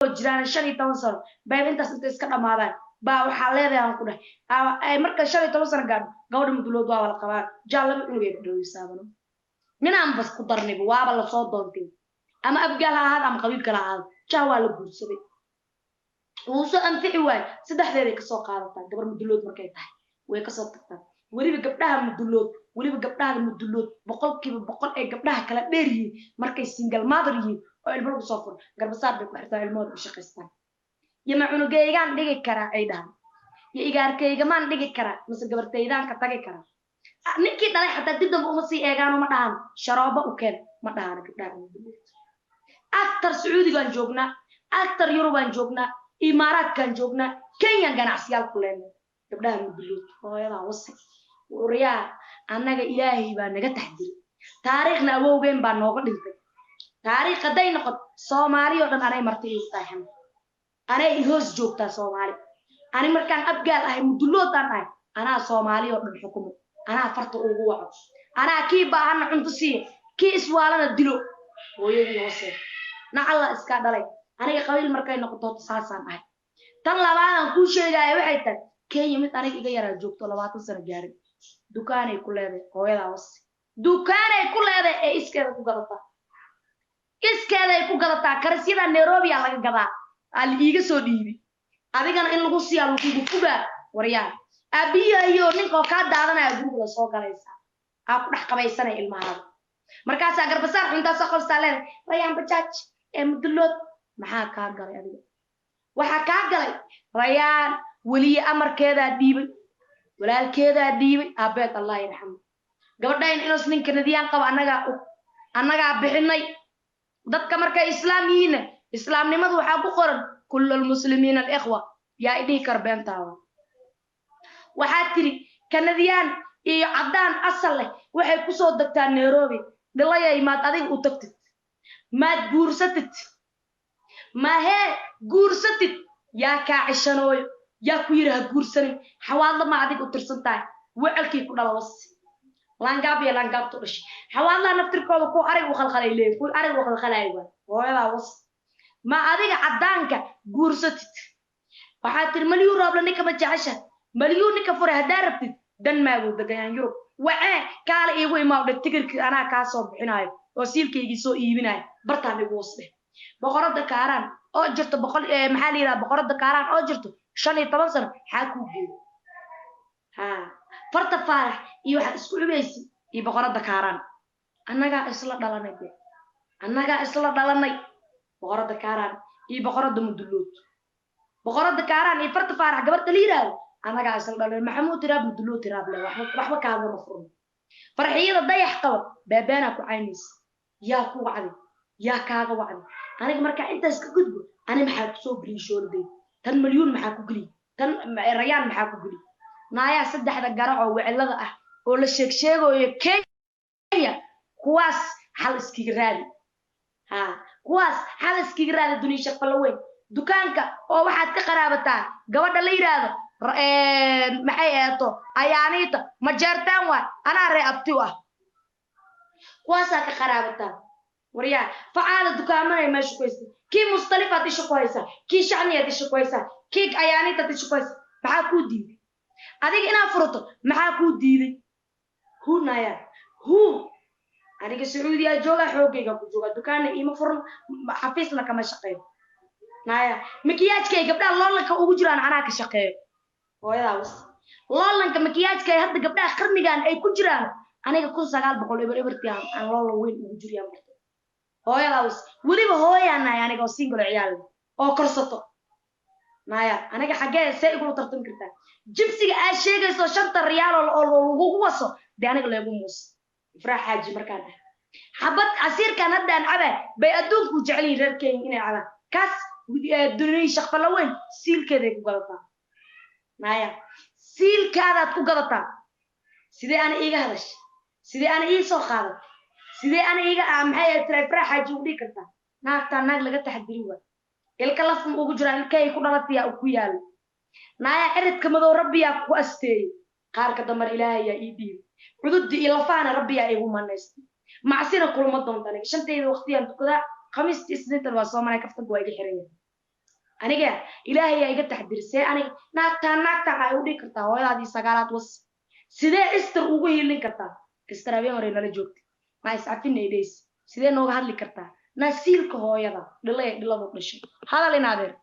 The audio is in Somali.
jiraan 15 sano baa intaas inta iska dhamaadaan baa waxa leedahay aan ku dhahay ay marka 15 sano gaadho gabadha mudulood waa la qabaa jaalaba inuu dhaweysaabano ninaan bas ku darnay waaba la soo doontay ama abgaal ahaad ama qabiil kala ahaad jaa la guursaday uu soo anfici waay saddexdeed ka soo qaadataa gabar mudulood markay tahay way ka soo tagtaa waliba gabdhaha mudulood boqolkiiba boqol ee gabdhaha kala dheer yihiin markay single mother yihiin oo ilmo lagu soo furo garbasaar bay ku xirtaa ilmooda u shaqaystaan yama cunugaygaan dhigi karaa ay dhahan ya igaarkayga maan dhigi karaa mise gabartaydaan ka tagi karaa ninkii dhalay xataa dib dambe uma sii eegaan uma dhahan sharoobo u keen ma dhahan gabdhaha mudulood aktar sacuudigaan joognaa aktar yurubaan joognaa imaaraadkaan joognaa kenya ganacsiyaal ku leenahay gabdhaha mudulood hooyadaa wasi wariyaa annaga ilaahay baa naga taxdiray taariikhna awowgeen baa nooga dhintay taariikh haday noqoto Soomaali oo dhan anay martay u tahay anay hoos joogtaa Soomaali ani markaan abgaal ahay mudulood aan ahay anaa Soomaali oo dhan xukumo anaa farta ugu waco anaa kii baahan cunto siiyo kii iswaalana dilo hooyadii hoose nacala iska dhalay aniga qabiil markay noqoto saasaan ahay tan labaadaan ku sheegay waxay tahay Kenya mid aniga iga yaraa joogto 20 sano gaaray dukaanay ku leedahay hooyadaa hoose dukaanay ku leedahay ee iskeeda ku gadataa iskeeday ku gadataa karasyada Nairobi aa laga gadaa al iiga soo dhiibi adigana in lagu siyaa lagu fugaa wariyaan abiya iyo ninka ka daadanaya guriga soo galaysa aa ku dhax qabaysanay ilmaha markaas garbasaar inta soo qabsaaleen rayaan bajaaj ee mudulood maxaa ka galay adiga waxa ka galay rayaan wali amarkeeda dhiibay walaalkeeda dhiibay abeed Allah yarxam gabadhayn inuu ninka nadiyaan qaba annaga bixinay dadka markay islaamiyiin islaamnimadu waxa ku qoran kullu muslimiina al-ikhwa yaa idii karbeentaada waxa tiri kanadiyaan iyo cadaan asal leh waxay ku soo dagtaa Nairobi dilayay maad adiga u tagtid maad guursatid ma he guursatid yaa ka cishanooyo yaa ku yiraahdo guursanin xawaadla ma adiga u tirsantahay wacalkii ku dhalawas langaab to dhash xawaadla naftirkooda ku arig u khalkhalay leey ku arig u khalkhalay hooyada was ma adiga cadaanka guursatid waxa tir maliyuu roob la ninka ma jecesha maliyuu ninka fure hadaa rabtid dan ma uu degan Yurub waxa kaala iigu imaado tigirkii anaa ka soo bixinayo oo siilkaygii soo iibinayo bartaan igu wasde boqorada Kaaran oo jirto boqol maxaa la yiraahdaa boqorada Kaaran oo jirto 15 sano xaa ku geeyo farta faarax iyo waxa isku cubaysi iyo boqorada Kaaran annaga isla dhalanay boqorada Kaaran iyo boqorada mudulood boqorada Kaaran iyo farta faarax gabarta la yiraahdo annaga isla dhalanay maxamuud tiraab mudulood tiraab leh waxba ka hadlo furo farxiyada dayax qaba baabaana ku caynis yaa ku wacdi yaa kaaga wacdi aniga marka intaas ka gudbo ani maxaa soo geliyo shoolday tan milyan maxaa ku geli tan rayaan maxaa ku geli naaya saddexda garac oo wicilada ah oo la sheegayo Kenya kuwaas hal iskiga raadi kuwaas hal iskiga raadi dunia shaqalaweyn dukaanka oo waxaad ka qaraabataa gabadha la yiraahdo maxay eeto ayaaniita ma jeertaan waa ana ree abti ah kuwaas ka qaraabataa wariya facaala dukaamada meesha ku haysta kii mustalifaad isha ku haysa kii shacniyaad isha ku haysa kii ayaaniita isha ku haysa maxaa ku diiday adiga inaa furto maxaa ku diiday hunaya adiga Sacuudiya jooga xoogayga ku jooga dukaana ima furan xafiisna kama shaqeeyo naya makiyaajkay gabdhaha loolanka ugu jiraan anaa ka shaqeeyo hooyadaas loolanka makiyaajkay hadda gabdhaha qarnigan ay ku jiraan aniga 1900 ebertiyan aan loolan weyn ugu jiriyaan hooyadaas waliba hooyanay aniga oo single ciyaal oo korsato naya aniga xagee say igu tartan kartaa jibsiga ay sheegayso 5 riyaal oo lagu waso aniga leegu muus ifraax xaaji markaan xabad asiirkan hadaan caba bay adduunku jeceliin reerkeen inay caba kaas dunia shaqalaweyn siilkeeda ku gadataa naya siilkaadaad ku gadataa sidee ana iiga hadash sidee ana ii soo qaaday sidee ana iiga maxay ifraax xaaji u dhigi kartaa naagta naag laga taxadiri waa ilka lafum ugu jiraan ilkay ku dhalatay ku yaal naya eridka madow rabbiya ku asteey qaarka damar ilaahay ii dhiib cududi ila faana rabbiya igu maneystay macsina kulma doontaan shantayda waqtiyan tukada khamiis isniinta waa Soomaaliya kaftan waa iga xiran aniga ilaahay ay iga taxdirsay aniga naagtaan ay u dhigi kartaa hooyadaadii sagaalaad was sidee istar ugu hiilin kartaa istar habeen hore nala joogtay ma iscafinay dhays sidee nooga hadli kartaa nasiilka hooyada dhiladu dhashay hadal inaadeer